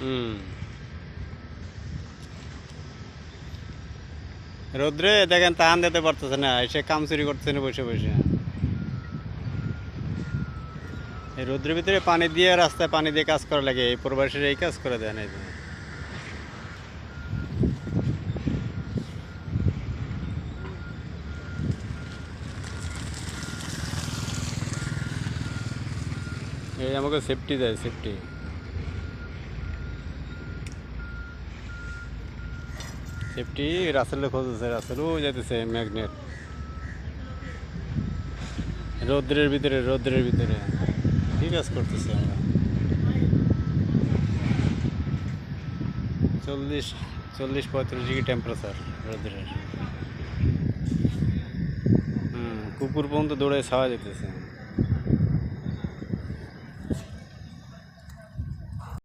হুম। রোদ্রে দেখেন তাহান দিতে পারতেছে না, এসে কাম চুরি করতেছে না বসে বসে। এই রোদ্রের ভিতরে পানি দিয়ে রাস্তায় পানি দিয়ে কাজ করা লাগে, এই প্রবাসীরা এই কাজ করে দেয় না। এই আমাকে সেফটি দেয়, সেফটি। সেফটি রাসেলে খোঁজেছে, রাসেলও যেতেছে ম্যাগনেট রৌদ্রের ভিতরে, রৌদ্রের ভিতরে ঠিক কাজ করতেছে আমরা। 40-45 ডিগ্রি টেম্পারেচার রৌদ্রের। কুকুর পর্যন্ত দৌড়ে ছাওয়া যেতেছে।